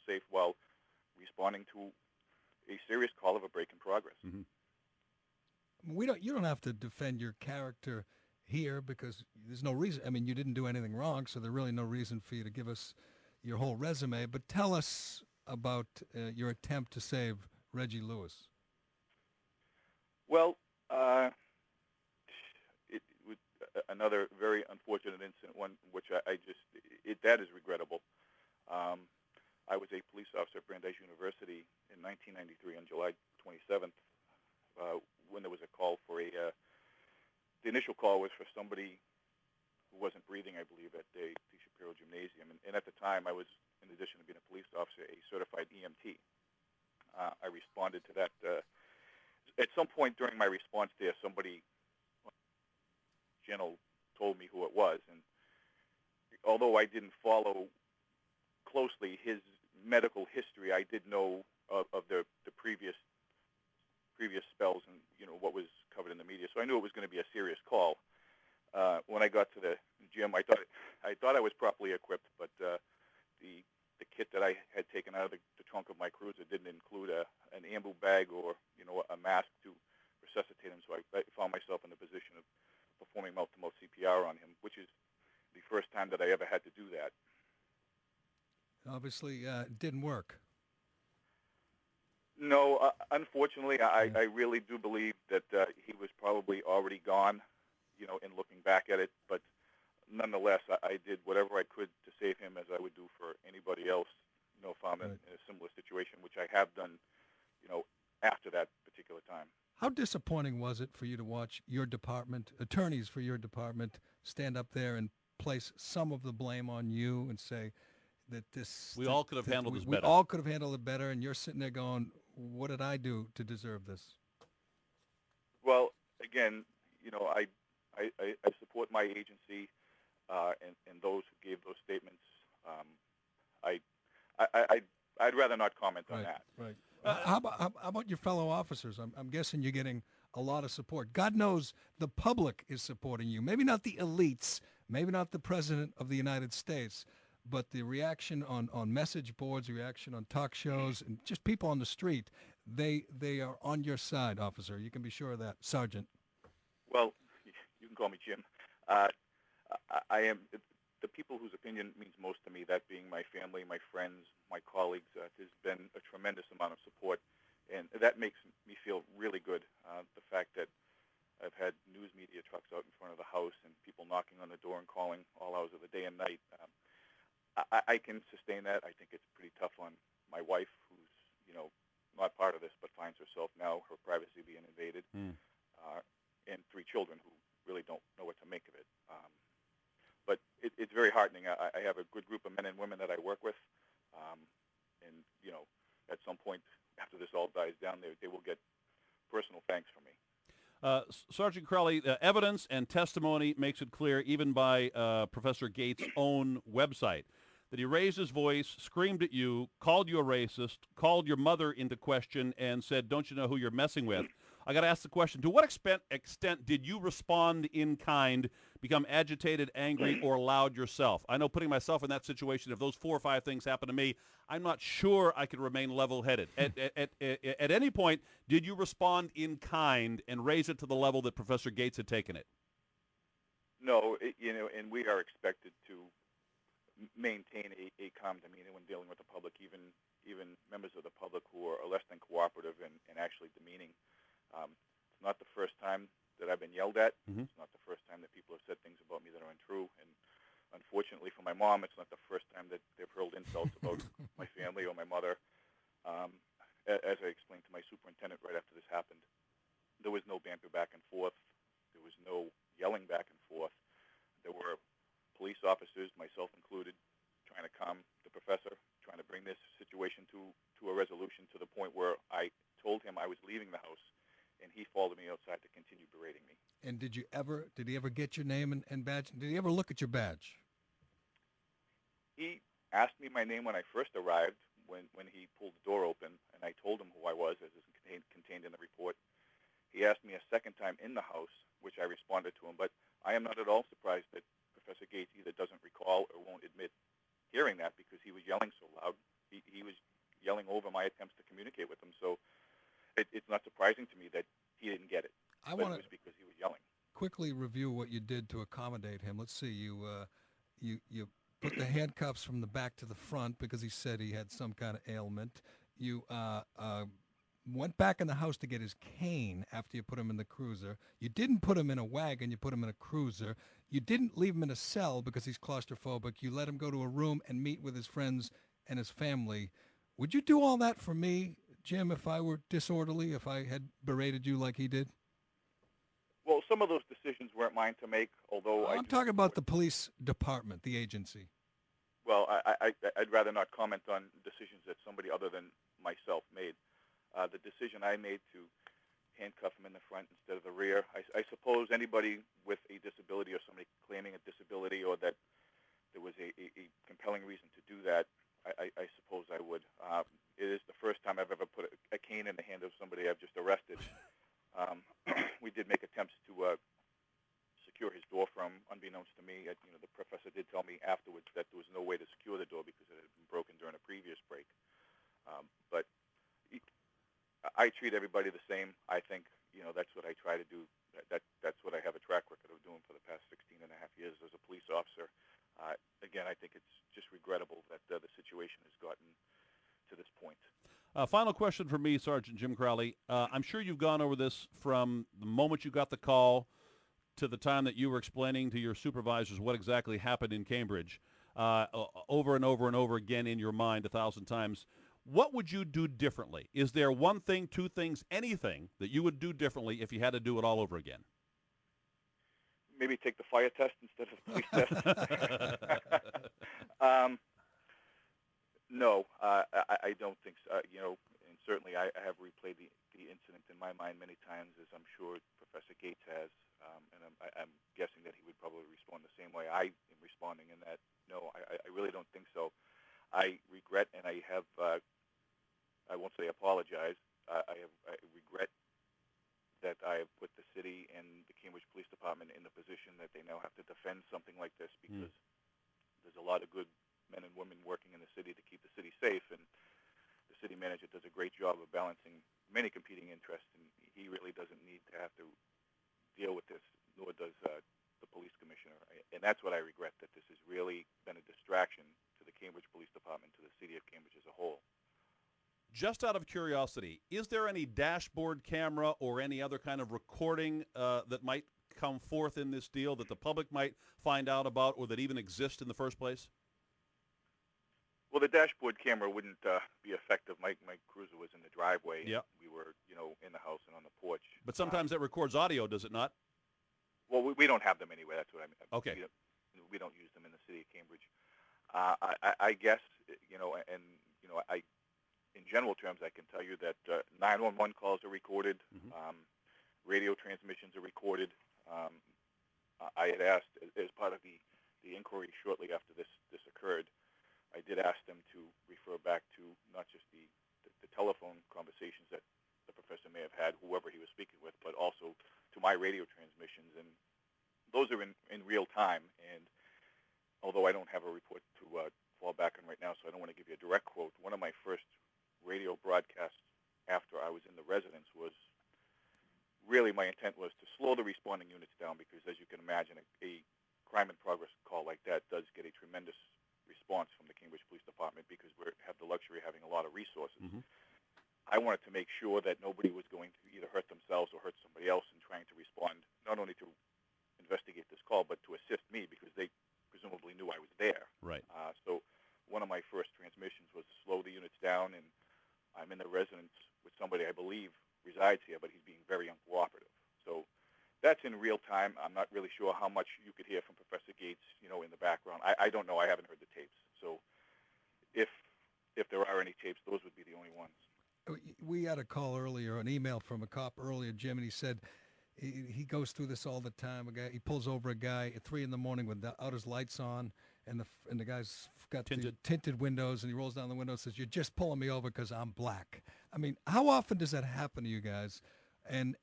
safe while responding to a serious call of a break in progress. Mm-hmm. You don't have to defend your character here because there's no reason. I mean, you didn't do anything wrong, so there's really no reason for you to give us your whole resume. But tell us about your attempt to save Reggie Lewis. Well, it was another very unfortunate incident, one which that is regrettable. I was a police officer at Brandeis University in 1993 on July 27th when there was a call for the initial call was for somebody who wasn't breathing, I believe, at the Shapiro Gymnasium. And at the time, I was, in addition to being a police officer, a certified EMT. I responded to that. At some point during my response there, somebody, General, told me who it was. And although I didn't follow closely his medical history, I did know of the previous spells and what was covered in the media, so I knew it was going to be a serious call. When I got to the gym, I thought I was properly equipped, but the kit that I had taken out of the trunk of my Cruiser didn't include an ambu bag or a mask to resuscitate him. So I found myself in the position of performing mouth-to-mouth CPR on him, which is the first time that I ever had to do that. Obviously, it didn't work. No, unfortunately, I really do believe that he was probably already gone, in looking back at it. But nonetheless, I did whatever I could to save him, as I would do for anybody else, if I'm in a similar situation, which I have done, after that particular time. How disappointing was it for you to watch your department, attorneys for your department, stand up there and place some of the blame on you and say that we all could have handled this better. We all could have handled it better, and you're sitting there going, what did I do to deserve this? Well, again, I support my agency and those who gave those statements. I'd rather not comment on that. Right. How about your fellow officers? I'm guessing you're getting a lot of support. God knows the public is supporting you. Maybe not the elites, maybe not the President of the United States, but the reaction on message boards, the reaction on talk shows, and just people on the street, they are on your side, officer. You can be sure of that, Sergeant. Well, you can call me Jim. I am the people whose opinion means most to me, that being my family, my friends, my colleagues. There's been a tremendous amount of support, and that makes me feel really good. The fact that I've had news media trucks out in front of the house and people knocking on the door and calling all hours of the day and night. I can sustain that. I think it's pretty tough on my wife, who's, not part of this, but finds herself now, her privacy being invaded, and 3 children who really don't know what to make of it. But it's very heartening. I have a good group of men and women that I work with, and, at some point after this all dies down, they will get personal thanks from me. Sergeant Cowley, evidence and testimony makes it clear, even by Professor Gates' own website, that he raised his voice, screamed at you, called you a racist, called your mother into question, and said, don't you know who you're messing with? I got to ask the question, to what extent did you respond in kind, become agitated, angry, or loud yourself? I know, putting myself in that situation, if those 4 or 5 things happen to me, I'm not sure I could remain level-headed. At any point, did you respond in kind and raise it to the level that Professor Gates had taken it? No, and we are expected to maintain a calm demeanor when dealing with the public, even members of the public who are less than cooperative and actually demeaning. It's not the first time that I've been yelled at. Mm-hmm. It's not the first time that people have said things about me that are untrue. And unfortunately for my mom, it's not the first time that they've hurled insults about my family or my mother. As I explained to my superintendent right after this happened, there was no banter back and forth. There was no yelling back and forth. There were police officers, myself included, trying to calm the professor, trying to bring this situation to a resolution, to the point where I told him I was leaving the house, and he followed me outside to continue berating me. And did he ever get your name and badge? Did he ever look at your badge? He asked me my name when I first arrived, when he pulled the door open, and I told him who I was, as is contained in the report. He asked me a second time in the house, which I responded to him, but I am not at all surprised that Professor Gates either doesn't recall or won't admit hearing that, because he was yelling so loud. He was yelling over my attempts to communicate with him. So it's not surprising to me that he didn't get it. I But want it to was because he was yelling. quickly review what you did to accommodate him. Let's see. You put the handcuffs from the back to the front because he said he had some kind of ailment. You went back in the house to get his cane after you put him in the cruiser. You didn't put him in a wagon. You put him in a cruiser. You didn't leave him in a cell because he's claustrophobic. You let him go to a room and meet with his friends and his family. Would you do all that for me, Jim, if I were disorderly, if I had berated you like he did? Well, some of those decisions weren't mine to make, although I'm talking about the police department, the agency. Well, I'd rather not comment on decisions that somebody other than myself made. The decision I made to handcuff him in the front instead of the rear, I suppose anybody with a disability or somebody claiming a disability or that there was a compelling reason to do that, I suppose I would. It is the first time I've ever put a cane in the hand of somebody I've just arrested. We did make attempts to secure his door from, unbeknownst to me. The professor did tell me afterwards that there was no way to secure the door because it had been broken during a previous break. But I treat everybody the same. I think, that's what I try to do. That's what I have a track record of doing for the past 16 and a half years as a police officer. Again, I think it's just regrettable that the situation has gotten to this point. Final question for me, Sergeant Jim Cowley. I'm sure you've gone over this from the moment you got the call to the time that you were explaining to your supervisors what exactly happened in Cambridge, over and over and over again in your mind 1,000 times. What would you do differently? Is there one thing, two things, anything that you would do differently if you had to do it all over again? Maybe take the fire test instead of the police test. No, I don't think so. And certainly I have replayed the incident in my mind many times, as I'm sure Professor Gates has, and I'm guessing that he would probably respond the same way I am responding in that, no, I really don't think so. I regret, and I have, I won't say apologize, I regret that I have put the city and the Cambridge Police Department in the position that they now have to defend something like this because there's a lot of good men and women working in the city to keep the city safe, and the city manager does a great job of balancing many competing interests, and he really doesn't need to have to deal with this, nor does the police commissioner. And that's what I regret, that this has really been a distraction to the Cambridge Police Department, to the city of Cambridge as a whole. Just out of curiosity, is there any dashboard camera or any other kind of recording that might come forth in this deal that the public might find out about or that even exist in the first place? Well, the dashboard camera wouldn't be effective. My cruiser was in the driveway. Yep. We were, in the house and on the porch. But sometimes that records audio, does it not? Well, we don't have them anyway. That's what I mean. Okay. We don't use them in the city of Cambridge. I guess, in general terms, I can tell you that 911 calls are recorded. Radio transmissions are recorded. I had asked, as part of the inquiry shortly after this occurred, I did ask them to refer back to not just the telephone conversations that the professor may have had, whoever he was speaking with, but also to my radio transmissions. And those are in real time. And although I don't have a report to fall back on right now, so I don't want to give you a direct quote, one of my first radio broadcasts after I was in the residence was really, my intent was to slow the responding units down because, as you can imagine, a crime in progress call like that does get a tremendous response from the Cambridge Police Department because we have the luxury of having a lot of resources. I wanted to make sure that nobody was going to either hurt themselves or hurt somebody else in trying to respond, not only to investigate this call, but to assist me because they presumably knew I was there. Right. So one of my first transmissions was to slow the units down, and I'm in the residence with somebody I believe resides here, but he's being very uncooperative. So that's in real time. I'm not really sure how much you could hear from Professor Gates, in the background. I don't know. I haven't heard the tapes. So if there are any tapes, those would be the only ones. We had a call earlier, an email from a cop earlier, Jim, and he said he goes through this all the time. He pulls over a guy at 3 a.m. without his lights on, and the guy's got the tinted windows, and he rolls down the window and says, "You're just pulling me over because I'm black." I mean, how often does that happen to you guys? And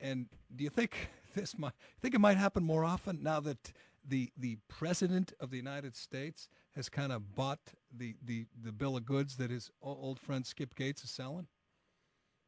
do you think it might happen more often now that the President of the United States has kind of bought the bill of goods that his old friend Skip Gates is selling?